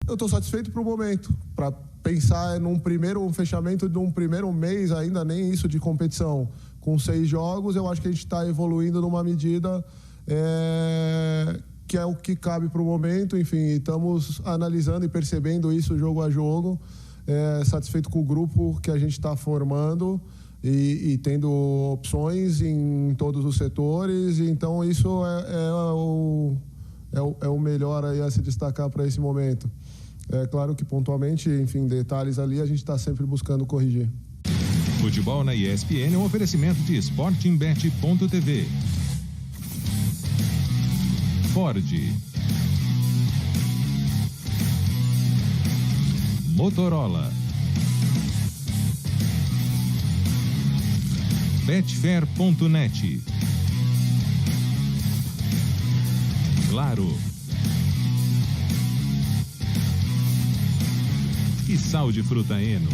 Eu estou satisfeito para o momento. Para pensar num fechamento de um primeiro mês, ainda nem isso de competição, com 6 jogos, eu acho que a gente está evoluindo numa medida que é o que cabe para o momento. Enfim, estamos analisando e percebendo isso jogo a jogo. Satisfeito com o grupo que a gente está formando e tendo opções em todos os setores. Então, isso é o melhor aí a se destacar para esse momento. É claro que pontualmente, enfim, detalhes ali a gente está sempre buscando corrigir. Futebol na ESPN é um oferecimento de sportingbet.tv. Ford. Motorola. Betfair.net. Claro. E Sal de Fruta Eno.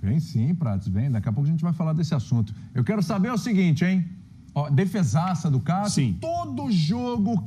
Vem sim, Prates, vem. Daqui a pouco a gente vai falar desse assunto. Eu quero saber o seguinte, hein? Defesaça do Cássio. Sim. Todo jogo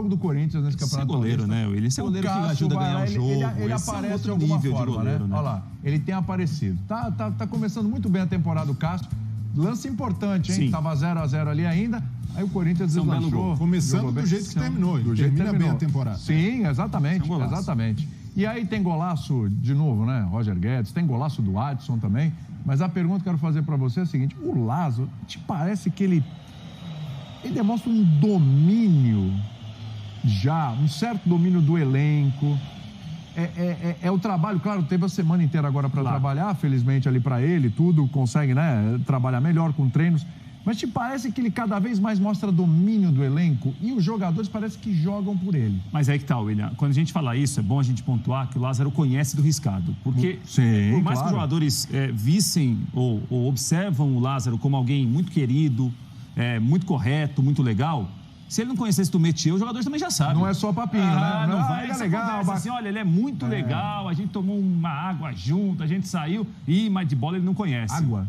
do Corinthians nesse campeonato. Esse goleiro, né? Ele é goleiro que ajuda a ganhar o jogo. Ele aparece de alguma forma, goleiro, né? Olha lá, ele tem aparecido. Tá começando muito bem a temporada do Cássio. Lance importante, hein? Sim. Tava 0-0 ali ainda. Aí o Corinthians deslanchou. Começando do jeito que terminou. Termina bem a temporada. Sim, exatamente. Exatamente. E aí tem golaço de novo, né? Roger Guedes, tem golaço do Adson também. Mas a pergunta que eu quero fazer para você é a seguinte: o Lázaro, te parece que ele demonstra um domínio um certo domínio do elenco? É o trabalho, claro, teve a semana inteira agora para trabalhar, felizmente ali para ele, tudo, consegue, né, trabalhar melhor com treinos. Mas te parece que ele cada vez mais mostra domínio do elenco e os jogadores parece que jogam por ele. Mas aí que tá, William. Quando a gente fala isso, é bom a gente pontuar que o Lázaro conhece do riscado. Porque sim, por mais que os jogadores vissem ou observam o Lázaro como alguém muito querido, muito correto, muito legal, se ele não conhecesse do métier, os jogadores também já sabem. Não é só papinho, né? Não vai ele é legal. Assim, olha, ele é muito legal, a gente tomou uma água junto, a gente saiu, mas de bola ele não conhece. Água?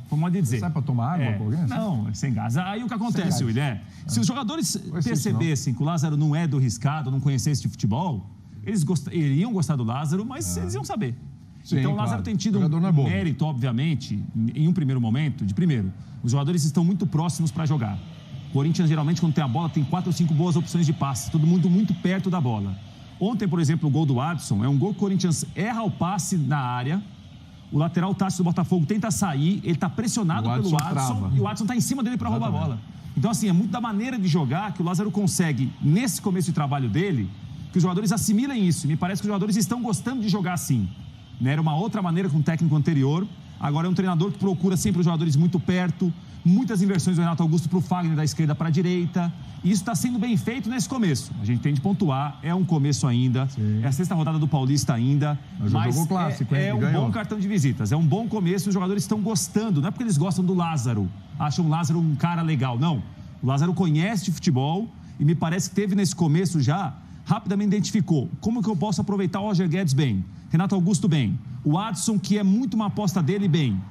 Como pode dizer. Sai para tomar água com alguém? Não, sem gás. Aí o que acontece, William, se os jogadores percebessem que o Lázaro não é do riscado, não conhecesse de futebol, eles iriam gostar do Lázaro, mas eles iam saber. Sim, então o Lázaro tem tido um mérito, obviamente, em um primeiro momento. Primeiro, os jogadores estão muito próximos para jogar. O Corinthians, geralmente, quando tem a bola, tem 4 ou 5 boas opções de passe. Todo mundo muito perto da bola. Ontem, por exemplo, o gol do Adson é um gol que o Corinthians erra o passe na área. O lateral Tássio do Botafogo tenta sair, ele está pressionado pelo Adson e o Adson está em cima dele para roubar a bola. Então, assim, é muito da maneira de jogar que o Lázaro consegue, nesse começo de trabalho dele, que os jogadores assimilem isso. E me parece que os jogadores estão gostando de jogar assim. Né? Era uma outra maneira com o técnico anterior. Agora é um treinador que procura sempre os jogadores muito perto, muitas inversões do Renato Augusto para o Fagner da esquerda para a direita. E isso está sendo bem feito nesse começo. A gente tem de pontuar, é um começo ainda, é a 6ª rodada do Paulista ainda, mas clássico, é um bom cartão de visitas, é um bom começo, os jogadores estão gostando, não é porque eles gostam do Lázaro, acham o Lázaro um cara legal, não. O Lázaro conhece de futebol e me parece que teve nesse começo já, rapidamente identificou como que eu posso aproveitar o Roger Guedes bem, Renato Augusto bem, o Adson, que é muito uma aposta dele, bem.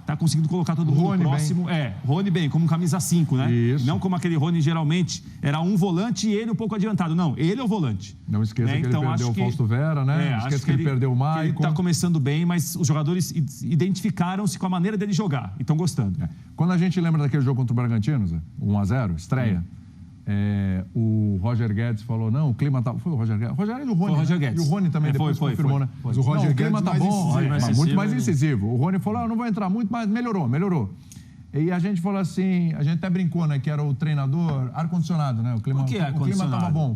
Tá conseguindo colocar todo mundo Rony próximo. Bem. Rony bem, como camisa 5, né? Isso. Não como aquele Rony geralmente era um volante e ele um pouco adiantado. Não, ele é o volante. Não esqueça que então, ele perdeu o Fausto Vera, né? Não esqueça que ele perdeu o Maicon. Ele tá começando bem, mas os jogadores identificaram-se com a maneira dele jogar e estão gostando. Quando a gente lembra daquele jogo contra o Bragantino, Zé, 1-0, estreia, o Roger Guedes falou, não, o clima tá... Foi o Roger Guedes? O Roger Guedes, foi o Roger Guedes. E o Rony também depois confirmou, né? Mas o Roger Guedes, o clima tá bom, muito mais né? incisivo. O Rony falou, não vou entrar muito, mas melhorou. E a gente falou assim, a gente até brincou, né, que era o treinador ar-condicionado, né? O clima tava bom,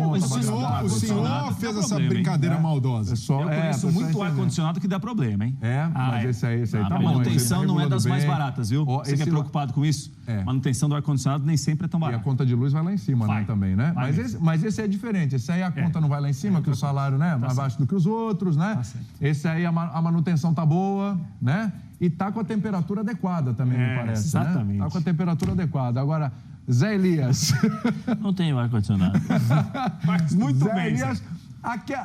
Mas o senhor fez essa brincadeira maldosa. Eu conheço muito ar-condicionado que dá problema, hein? Mas esse aí tá bom. A manutenção não é das mais baratas, viu? Você que é preocupado com isso? Manutenção do ar-condicionado nem sempre é tão barata. E a conta de luz vai lá em cima, né, também, né? Mas esse é diferente. Esse aí a conta não vai lá em cima, que o salário, né, mais baixo do que os outros, né? Esse aí a manutenção tá boa, né? E tá com a temperatura adequada também, me parece. Exatamente. Né? Tá com a temperatura adequada. Agora, Zé Elias. Não tem ar-condicionado. Muito Zé bem, Elias.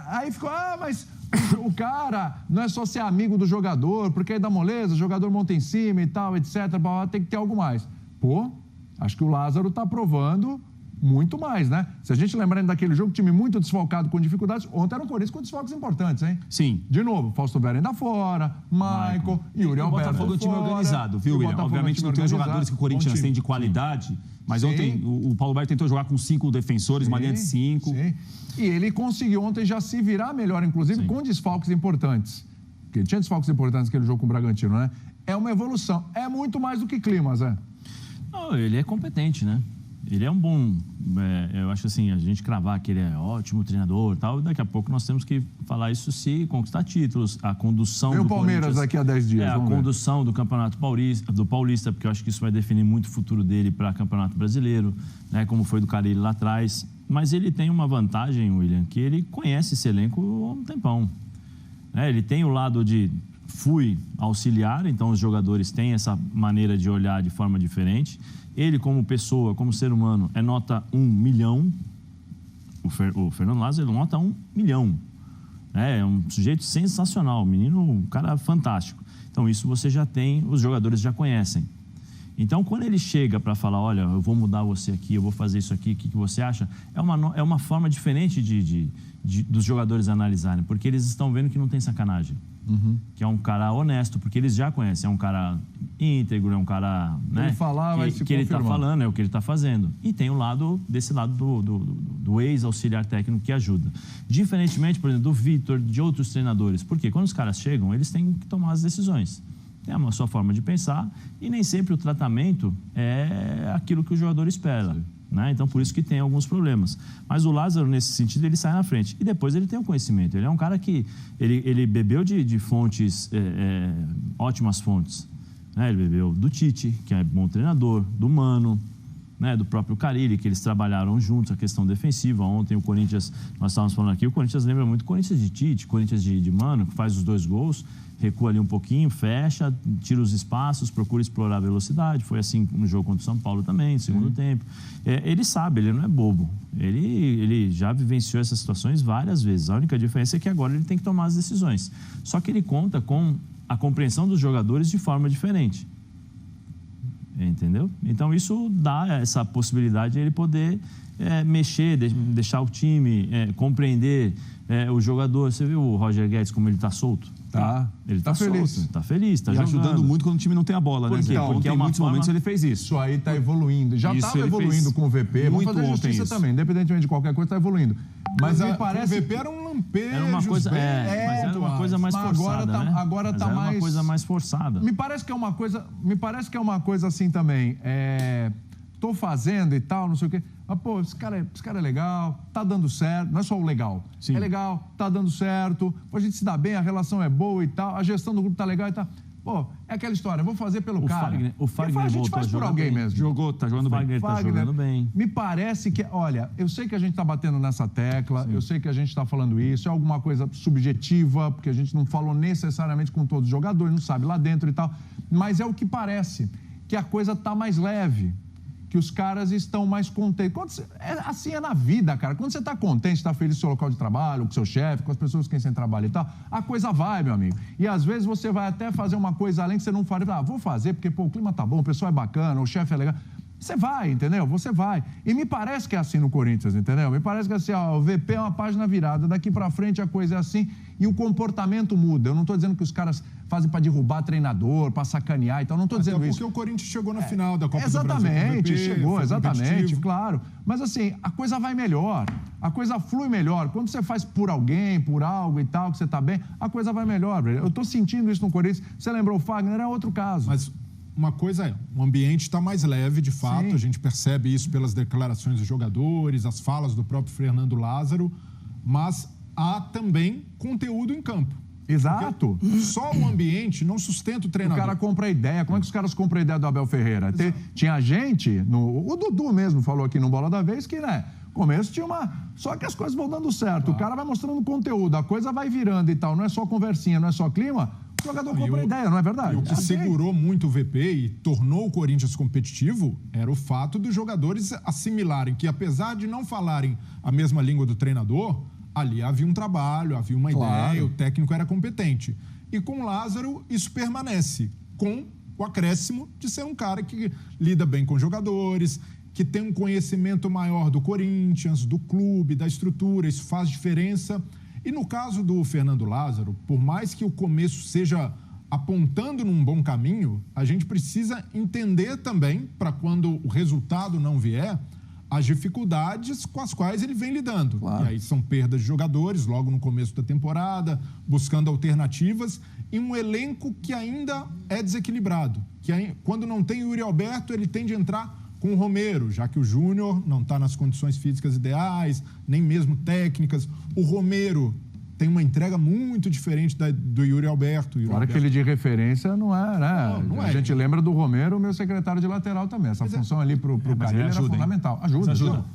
Aí ficou, mas o cara não é só ser amigo do jogador, porque aí dá moleza, o jogador monta em cima e tal, etc. Tem que ter algo mais. Pô, acho que o Lázaro tá provando muito mais, né? Se a gente lembrar daquele jogo, time muito desfalcado com dificuldades, ontem era um Corinthians com desfalques importantes, hein? Sim. De novo, Fausto Vera ainda fora, Maicon, Yuri Alberto. O Botafogo é um time organizado, viu, William? Obviamente não tem os jogadores que o Corinthians tem de qualidade, mas ontem o Paulo Baier tentou jogar com 5 defensores, uma linha de 5. Sim. E ele conseguiu ontem já se virar melhor, inclusive com desfalques importantes. Porque tinha desfalques importantes naquele jogo com o Bragantino, né? É uma evolução. É muito mais do que clima, Zé. Não, ele é competente, né? Ele é um bom... eu acho assim, a gente cravar que ele é ótimo treinador e tal, daqui a pouco nós temos que falar isso se conquistar títulos, a condução do Palmeiras daqui a 10 dias. A condução do Campeonato Paulista, porque eu acho que isso vai definir muito o futuro dele para Campeonato Brasileiro, né? Como foi do Carille lá atrás. Mas ele tem uma vantagem, William, que ele conhece esse elenco há um tempão. Ele tem o lado de... Fui auxiliar, então os jogadores têm essa maneira de olhar de forma diferente. Ele, como pessoa, como ser humano, é nota 1 milhão. O Fernando Lázaro, ele nota 1 milhão. É um sujeito sensacional, um cara fantástico. Então, isso você já tem, os jogadores já conhecem. Então, quando ele chega para falar, olha, eu vou mudar você aqui, eu vou fazer isso aqui, o que você acha? É uma forma diferente dos jogadores analisarem, porque eles estão vendo que não tem sacanagem. Que é um cara honesto, porque eles já conhecem, é um cara íntegro, é um cara, né, que ele está falando, é o que ele está fazendo. E tem desse lado do ex-auxiliar técnico que ajuda. Diferentemente, por exemplo, do Vitor, de outros treinadores, porque quando os caras chegam, eles têm que tomar as decisões. Tem a sua forma de pensar e nem sempre o tratamento é aquilo que o jogador espera. Né? Então, por isso que tem alguns problemas. Mas o Lázaro, nesse sentido, ele sai na frente. E depois ele tem o conhecimento. Ele é um cara que... Ele bebeu de fontes, ótimas fontes. Né? Ele bebeu do Tite, que é bom treinador, do Mano, né? Do próprio Carille, que eles trabalharam juntos, a questão defensiva. Ontem o Corinthians, nós estávamos falando aqui, o Corinthians lembra muito o Corinthians de Tite, Corinthians de Mano, que faz os 2 gols, recua ali um pouquinho, fecha, tira os espaços, procura explorar a velocidade. Foi assim no jogo contra o São Paulo também, no segundo tempo. Ele sabe, ele não é bobo. Ele já vivenciou essas situações várias vezes. A única diferença é que agora ele tem que tomar as decisões. Só que ele conta com a compreensão dos jogadores de forma diferente. Entendeu? Então, isso dá essa possibilidade de ele poder mexer, deixar o time, compreender o jogador. Você viu o Roger Guedes, como ele está solto? Ele está feliz. solto, está feliz, está ajudando muito quando o time não tem a bola, né? Porque em muitos momentos ele fez isso. Isso aí está evoluindo. Já estava evoluindo com o VP. Vamos fazer justiça também, independentemente de qualquer coisa, está evoluindo. Mas me parece... O VP era um lampejo. Era uma coisa, mas era uma coisa mais forçada, né? Agora está mais... uma coisa mais forçada. Me parece que é uma coisa assim também. Estou fazendo e tal, não sei o quê. Mas, pô, esse cara é legal, tá dando certo. Não é só o legal. Sim. É legal, tá dando certo. Pô, a gente se dá bem, a relação é boa e tal. A gestão do grupo tá legal e tal. Pô, é aquela história, vou fazer pelo cara. O Fagner a gente faz por alguém bem. mesmo. Tá jogando bem. O Fagner tá jogando bem. Me parece que, olha, eu sei que a gente tá batendo nessa tecla, eu sei que a gente tá falando isso, é alguma coisa subjetiva, porque a gente não falou necessariamente com todos os jogadores, não sabe lá dentro e tal, mas é o que parece, que a coisa tá mais leve, que os caras estão mais contentes. Assim é na vida, cara. Quando você está contente, está feliz com o seu local de trabalho, com o seu chefe, com as pessoas com quem você trabalha e tal, a coisa vai, meu amigo. E às vezes você vai até fazer uma coisa além que você não faria. Vou fazer porque, pô, o clima tá bom, o pessoal é bacana, o chefe é legal. Você vai, entendeu? Você vai. E me parece que é assim no Corinthians, entendeu? Me parece que assim, o VP é uma página virada, daqui pra frente a coisa é assim e o comportamento muda. Eu não tô dizendo que os caras fazem pra derrubar treinador, pra sacanear e tal, não tô dizendo isso. Porque o Corinthians chegou na final da Copa do Brasil. Exatamente, chegou, exatamente, claro. Mas assim, a coisa vai melhor, a coisa flui melhor. Quando você faz por alguém, por algo e tal, que você tá bem, a coisa vai melhor. Eu tô sentindo isso no Corinthians. Você lembrou o Fagner, é outro caso. Mas uma coisa o ambiente está mais leve, de fato. Sim. A gente percebe isso pelas declarações dos jogadores, as falas do próprio Fernando Lázaro, mas há também conteúdo em campo. Exato. Porque só o ambiente não sustenta o treinador. O cara compra a ideia. Como é que os caras compram a ideia do Abel Ferreira? Tinha gente, o Dudu mesmo falou aqui no Bola da Vez que, né, começo tinha uma... Só que as coisas vão dando certo. O cara vai mostrando conteúdo, a coisa vai virando e tal. Não é só conversinha, não é só clima. O jogador compra a ideia, não é verdade? E o que segurou muito o VP e tornou o Corinthians competitivo era o fato dos jogadores assimilarem que, apesar de não falarem a mesma língua do treinador, ali havia um trabalho, havia uma ideia, o técnico era competente. E com o Lázaro, isso permanece, com o acréscimo de ser um cara que lida bem com jogadores, que tem um conhecimento maior do Corinthians, do clube, da estrutura, isso faz diferença. E no caso do Fernando Lázaro, por mais que o começo seja apontando num bom caminho, a gente precisa entender também, para quando o resultado não vier, as dificuldades com as quais ele vem lidando. Claro. E aí são perdas de jogadores logo no começo da temporada, buscando alternativas, e um elenco que ainda é desequilibrado. Que quando não tem o Yuri Alberto, ele tende a entrar com o Romero, já que o Júnior não está nas condições físicas ideais, nem mesmo técnicas. O Romero tem uma entrega muito diferente do Yuri Alberto. Claro que ele de referência não é, né? Não é. A gente lembra do Romero, meu secretário de lateral também. Essa função ali pro Carille era fundamental.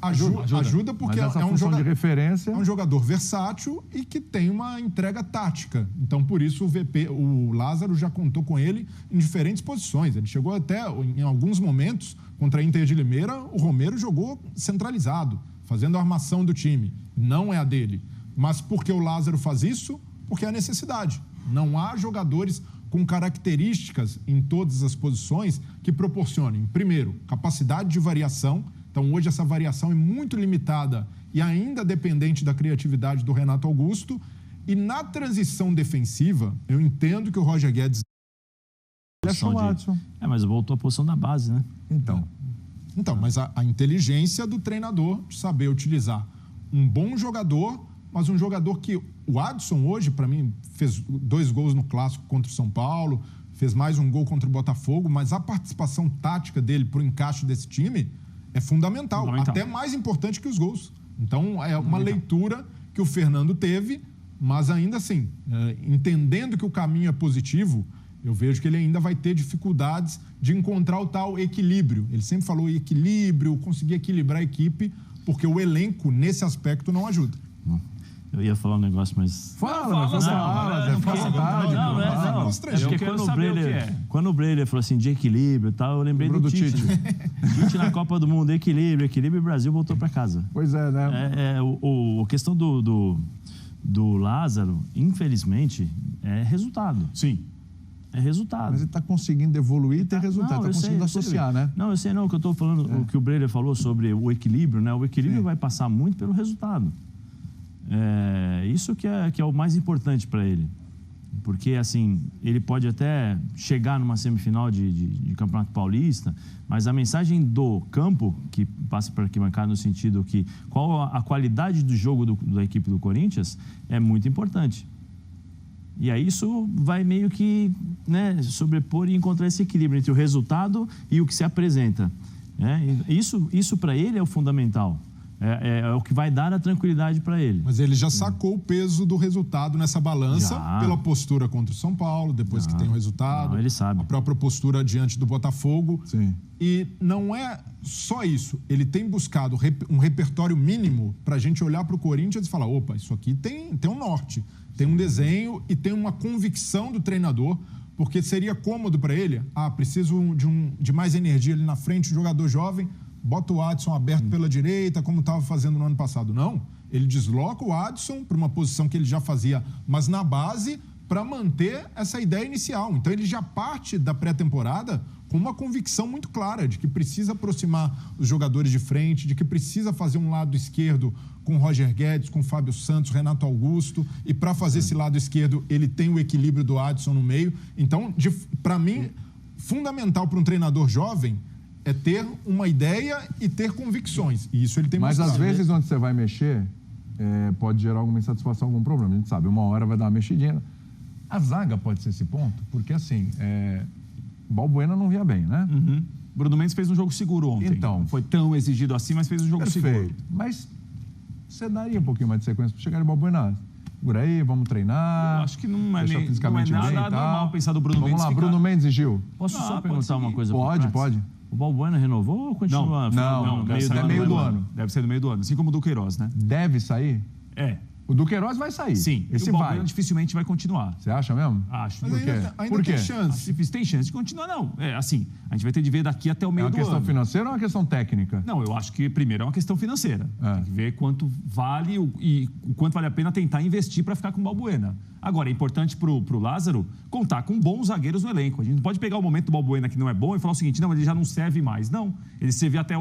Ajuda porque é um jogador de referência. É um jogador versátil e que tem uma entrega tática. Então, por isso, o Lázaro já contou com ele em diferentes posições. Ele chegou até, em alguns momentos, contra a Inter de Limeira, o Romero jogou centralizado, fazendo a armação do time. Não é a dele. Mas por que o Lázaro faz isso? Porque é a necessidade. Não há jogadores com características em todas as posições que proporcionem, primeiro, capacidade de variação. Então, hoje, essa variação é muito limitada e ainda dependente da criatividade do Renato Augusto. E na transição defensiva, eu entendo que o Roger Guedes... Mas voltou à posição da base, né? Então, mas a inteligência do treinador de saber utilizar um bom jogador, mas um jogador que... O Adson hoje, para mim, fez 2 gols no Clássico contra o São Paulo, fez mais um gol contra o Botafogo, mas a participação tática dele para o encaixe desse time é fundamental, até mais importante que os gols. Então, é uma leitura que o Fernando teve, mas ainda assim, entendendo que o caminho é positivo, eu vejo que ele ainda vai ter dificuldades de encontrar o tal equilíbrio. Ele sempre falou equilíbrio, conseguir equilibrar a equipe, porque o elenco, nesse aspecto, não ajuda. Eu ia falar um negócio, mas... Fala, Quando o Breyer falou assim de equilíbrio e tal, eu lembrei do Tite. Tite na Copa do Mundo, equilíbrio, e o Brasil voltou para casa. Pois é, né? A questão do Lázaro, infelizmente, é resultado. Sim. É resultado. Mas ele está conseguindo evoluir e ter resultado, está conseguindo associar, né? Não, eu sei não, o que eu estou falando, o que o Breyer falou sobre o equilíbrio, né? O equilíbrio vai passar muito pelo resultado. Isso que é o mais importante para ele. Porque, assim, ele pode até chegar numa semifinal de Campeonato Paulista, mas a mensagem do campo, que passa para arquibancada no sentido que qual a qualidade do jogo da equipe do Corinthians, é muito importante. E aí isso vai meio que, né, sobrepor e encontrar esse equilíbrio entre o resultado e o que se apresenta. Isso para ele é o fundamental. É o que vai dar a tranquilidade para ele. Mas ele já sacou o peso do resultado nessa balança pela postura contra o São Paulo, depois que tem o resultado. Não, ele sabe. A própria postura diante do Botafogo. Sim. E não é só isso. Ele tem buscado um repertório mínimo para a gente olhar para o Corinthians e falar, opa, isso aqui tem um norte, tem um desenho e tem uma convicção do treinador, porque seria cômodo para ele, preciso de mais energia ali na frente, um jogador jovem, bota o Adson aberto pela direita, como estava fazendo no ano passado. Não, ele desloca o Adson para uma posição que ele já fazia, mas na base, para manter essa ideia inicial. Então, ele já parte da pré-temporada com uma convicção muito clara de que precisa aproximar os jogadores de frente, de que precisa fazer um lado esquerdo com Roger Guedes, com Fábio Santos, Renato Augusto, e para fazer esse lado esquerdo, ele tem o equilíbrio do Adson no meio. Então, para mim, fundamental para um treinador jovem é ter uma ideia e ter convicções. E isso ele tem mostrado. Mas às vezes onde você vai mexer, pode gerar alguma insatisfação, algum problema. A gente sabe, uma hora vai dar uma mexidinha. A zaga pode ser esse ponto, porque assim, Balbuena não via bem, né? Uhum. Bruno Mendes fez um jogo seguro ontem. Então, não foi tão exigido assim, mas fez um jogo seguro. Mas você daria um pouquinho mais de sequência para chegar em Balbuena? Por aí, vamos treinar. Eu acho que não é fisicamente nada normal pensar do Bruno Mendes. Vamos lá, Bruno Mendes e Gil. Posso só perguntar uma coisa? Pode. O Balbuena renovou ou continua? Não, meio do ano. Deve ser no meio do ano, assim como o Duqueiroz, né? Deve sair? O Duqueiroz vai sair. Sim, esse o Balbuena dificilmente vai continuar. Você acha mesmo? Acho. Mas ainda tem chance. Tem chance de continuar, não. Assim, a gente vai ter de ver daqui até o meio do ano. É uma questão financeira ou é uma questão técnica? Não, eu acho que primeiro é uma questão financeira. Tem que ver quanto vale e o quanto vale a pena tentar investir para ficar com o Balbuena. Agora, é importante pro Lázaro contar com bons zagueiros no elenco. A gente não pode pegar o momento do Balbuena que não é bom e falar o seguinte, não, ele já não serve mais. Não, ele servia até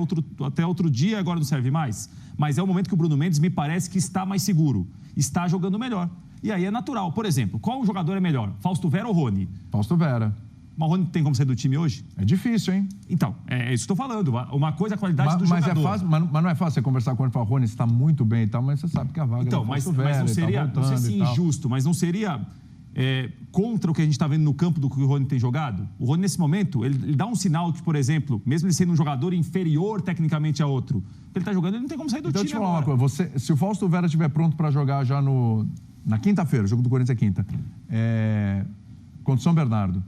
outro dia e agora não serve mais. Mas é o momento que o Bruno Mendes me parece que está mais seguro, está jogando melhor. E aí é natural. Por exemplo, qual jogador é melhor? Fausto Vera ou Rony? Fausto Vera. Mas o Rony tem como sair do time hoje? É difícil, hein? Então, é isso que eu estou falando. Uma coisa é a qualidade do jogador. Mas não é fácil você conversar com ele e falar, Rony, você está muito bem e tal, mas você sabe que a vaga então, é Fausto Vera. Mas não seria, não sei se injusto, mas não seria contra o que a gente está vendo no campo do que o Rony tem jogado? O Rony, nesse momento, ele dá um sinal que, por exemplo, mesmo ele sendo um jogador inferior tecnicamente a outro, ele está jogando, ele não tem como sair do time Então, deixa eu te falar uma coisa. Se o Fausto Vera estiver pronto para jogar já na quinta-feira, o jogo do Corinthians é quinta, contra o São Bernardo,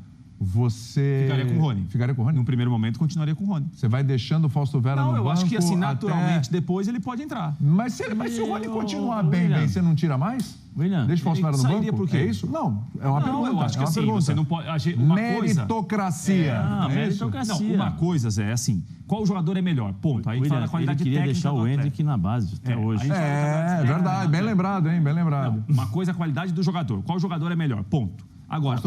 você... Ficaria com o Rony. Ficaria com o Rony? No primeiro momento, continuaria com o Rony. Você vai deixando o Fausto Vera no banco? Não, eu acho que assim, naturalmente, depois ele pode entrar. Mas se o Rony continuar bem, você não tira mais? William, deixa o Fausto Vera no banco? Por quê? É isso? Não, é uma pergunta. Eu acho que assim, pergunta. Você não pode... Meritocracia. Meritocracia. Não, uma coisa é assim, qual jogador é melhor? Ponto. Aí William, fala a qualidade ele queria técnica deixar o Hendrick na base até hoje. É verdade, bem lembrado, hein? Bem lembrado. Não, uma coisa é a qualidade do jogador. Qual jogador é melhor? Ponto. Agora,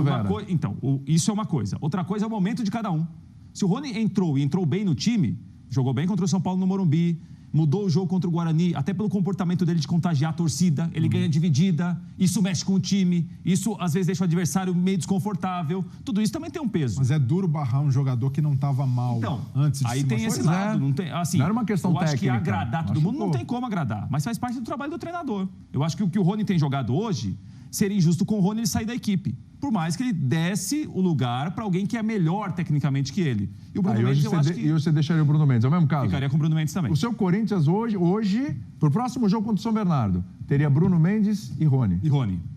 então, isso é uma coisa. Outra coisa é o momento de cada um. Se o Rony entrou bem no time, jogou bem contra o São Paulo no Morumbi, mudou o jogo contra o Guarani, até pelo comportamento dele de contagiar a torcida, ele ganha dividida, isso mexe com o time, isso às vezes deixa o adversário meio desconfortável, tudo isso também tem um peso. Mas é duro barrar um jogador que não estava mal antes de aí se tem esse lado, não tem, assim, não era uma questão técnica. Eu acho que agradar todo mundo não tem como agradar, mas faz parte do trabalho do treinador. Eu acho que o que o Rony tem jogado hoje seria injusto com o Rony ele sair da equipe, por mais que ele desse o lugar para alguém que é melhor tecnicamente que ele. E o Bruno Mendes, eu acho que... E você deixaria o Bruno Mendes, é o mesmo caso? Ficaria com o Bruno Mendes também. O seu Corinthians hoje, pro próximo jogo contra o São Bernardo, teria Bruno Mendes e Rony.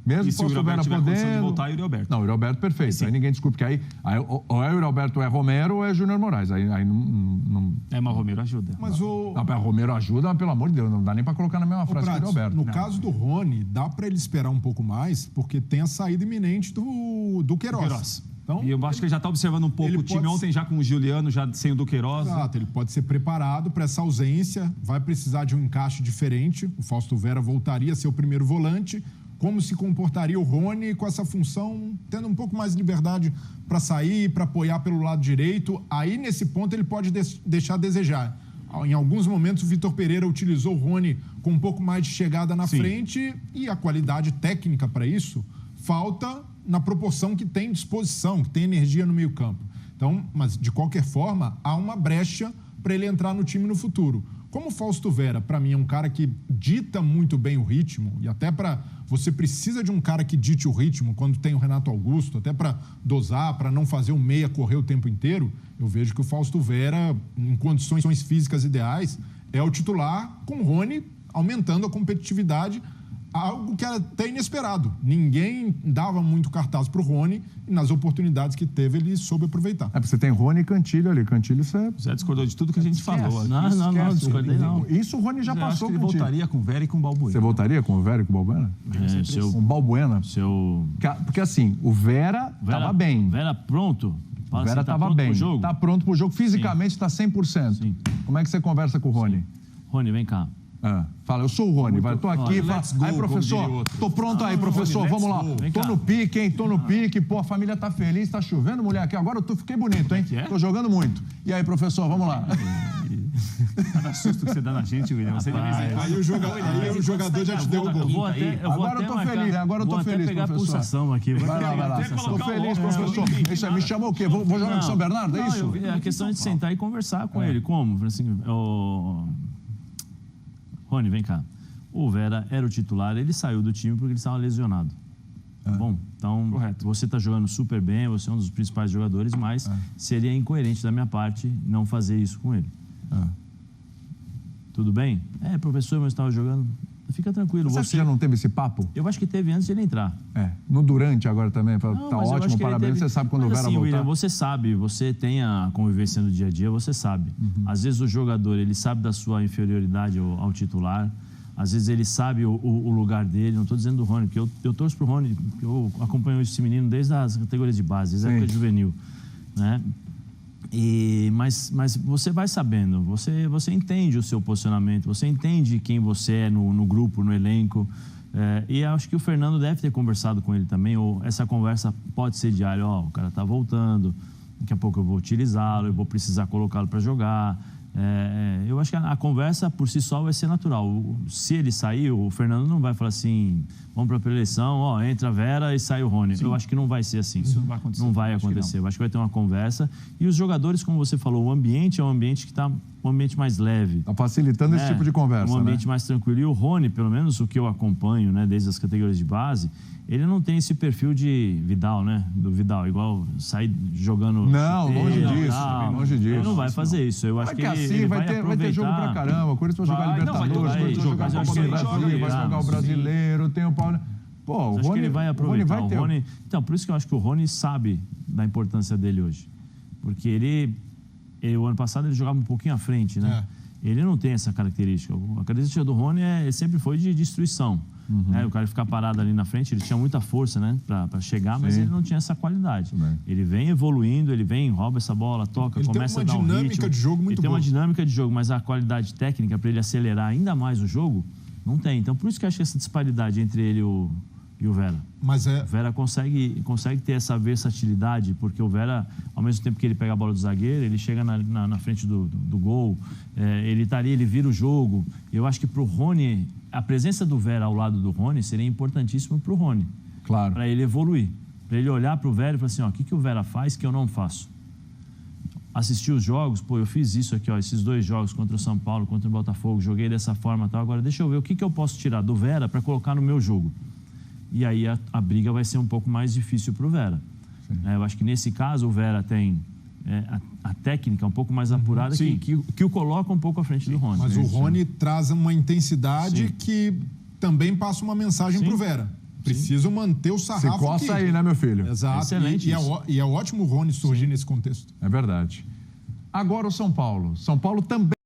Mesmo se o Yuri Alberto tiver condição de voltar, Yuri Alberto. Não, o Yuri Alberto, perfeito. Sim. Aí ninguém desculpa, porque aí ou é o Yuri Alberto ou é Romero ou é Júnior Moraes. Aí não... mas Romero ajuda. Mas Romero ajuda, mas pelo amor de Deus, não dá nem para colocar na mesma frase que o Yuri Alberto. No caso do Rony, dá para ele esperar um pouco mais, porque tem a saída iminente do Queiroz. Então, e eu acho que ele já está observando um pouco o time ontem, já com o Juliano, já sem o Duqueiroz. Exato, ele pode ser preparado para essa ausência, vai precisar de um encaixe diferente. O Fausto Vera voltaria a ser o primeiro volante. Como se comportaria o Rony com essa função, tendo um pouco mais de liberdade para sair, para apoiar pelo lado direito. Aí, nesse ponto, ele pode deixar a desejar. Em alguns momentos, o Vitor Pereira utilizou o Rony com um pouco mais de chegada na frente e a qualidade técnica para isso falta na proporção que tem disposição, que tem energia no meio-campo. Então, mas de qualquer forma, há uma brecha para ele entrar no time no futuro. Como o Fausto Vera, para mim, é um cara que dita muito bem o ritmo, e até para... Você precisa de um cara que dite o ritmo quando tem o Renato Augusto, até para dosar, para não fazer o meia correr o tempo inteiro. Eu vejo que o Fausto Vera, em condições físicas ideais, é o titular, com o Rony aumentando a competitividade, algo que era até inesperado. Ninguém dava muito cartaz para o Rony e nas oportunidades que teve, ele soube aproveitar. Você tem Rony e Cantilho ali. Cantilho, você discordou de tudo que a gente falou. Não, discordei não. Isso o Rony já passou. Acho que ele voltaria com o Vera e com o Balbuena. Você voltaria com o Vera e com o Balbuena? Com o Balbuena. Porque assim, o Vera estava bem. Vera pronto. O Vera estava bem. Está pronto para o jogo. Fisicamente está 100%. Sim. Como é que você conversa com o Rony? Rony, vem cá. Fala, eu sou o Rony, estou aqui. Aí, professor, estou pronto aí, professor, vamos lá. Tô no pique, hein? Tô no pique. Pô, a família tá feliz, tá chovendo, mulher, aqui. Agora eu fiquei bonito, hein? Tô jogando muito. E aí, professor, vamos lá. Cada susto que você dá na gente, William. Aí o jogador já te deu o gol. Agora eu tô feliz, professor. Pegar a pulsação aqui. Vai lá. Tô feliz, professor. Isso aí, me chamou o quê? Vou jogar com o São Bernardo, é isso? É a questão de sentar e conversar com ele. Como? Assim, Rony, vem cá. O Vera era o titular, ele saiu do time porque ele estava lesionado. Bom, então você está jogando super bem, você é um dos principais jogadores, mas seria incoerente da minha parte não fazer isso com ele. Tudo bem? Professor, mas estava jogando. Fica tranquilo. Você já não teve esse papo? Eu acho que teve antes de ele entrar. No durante agora também. Tá ótimo, parabéns. Você sabe quando o Vera voltar? William, você sabe, você tem a convivência no dia a dia, você sabe. Às vezes o jogador, ele sabe da sua inferioridade ao titular. Às vezes ele sabe o lugar dele. Não estou dizendo do Rony, porque eu torço pro Rony, porque eu acompanho esse menino desde as categorias de base, desde a época juvenil, né? Mas você vai sabendo, você entende o seu posicionamento, você entende quem você é no grupo, no elenco. E acho que o Fernando deve ter conversado com ele também, ou essa conversa pode ser diária, o cara tá voltando, daqui a pouco eu vou utilizá-lo, eu vou precisar colocá-lo para jogar. Eu acho que a conversa por si só vai ser natural. Se ele sair, o Fernando não vai falar assim, vamos para a preleção, entra a Vera e sai o Rony. Sim. Eu acho que não vai ser assim. Isso não vai acontecer. Não vai acontecer. Eu acho que vai ter uma conversa. E os jogadores, como você falou, o ambiente é um ambiente que está um ambiente mais leve. Está facilitando esse tipo de conversa, um ambiente mais tranquilo. E o Rony, pelo menos o que eu acompanho, né, desde as categorias de base, ele não tem esse perfil de Vidal, né? Do Vidal, igual sair jogando... Não, longe disso. Ele não vai fazer isso. Eu acho que ele vai ter jogo pra caramba. O Corinthians vai jogar Libertadores, o Corinthians vai jogar Copa do Brasil, vai jogar o Brasileiro, tem o Paulo... Pô, o Rony, ele vai aproveitar. O Rony... Então, por isso que eu acho que o Rony sabe da importância dele hoje. Porque ele o ano passado ele jogava um pouquinho à frente, né? Ele não tem essa característica. A característica do Rony sempre foi de destruição. Né? O cara ficar parado ali na frente, ele tinha muita força, né, para chegar, mas ele não tinha essa qualidade. Ele vem evoluindo, ele vem, rouba essa bola, toca, começa a dar um ritmo. Ele tem uma dinâmica de jogo muito boa. Ele tem uma dinâmica de jogo, mas a qualidade técnica para ele acelerar ainda mais o jogo, não tem. Então, por isso que eu acho que essa disparidade entre ele e o Vera. O Vera consegue ter essa versatilidade, porque o Vera, ao mesmo tempo que ele pega a bola do zagueiro, ele chega na frente do gol, ele tá ali, ele vira o jogo. Eu acho que para o Rony, a presença do Vera ao lado do Rony seria importantíssima para o Rony. Claro. Para ele evoluir. Para ele olhar para o Vera e falar assim, o que o Vera faz que eu não faço? Assistir os jogos, eu fiz isso aqui, esses 2 jogos contra o São Paulo, contra o Botafogo, joguei dessa forma, tal. Agora deixa eu ver o que eu posso tirar do Vera para colocar no meu jogo. E aí a briga vai ser um pouco mais difícil para o Vera. Eu acho que nesse caso o Vera tem a técnica um pouco mais apurada que o coloca um pouco à frente do Rony. Mas o Rony traz uma intensidade que também passa uma mensagem para o Vera. Preciso manter o sarrafo aqui. Se coça aí, né, meu filho? Exato. Excelente. E é ótimo o Rony surgir nesse contexto. É verdade. Agora o São Paulo. São Paulo também...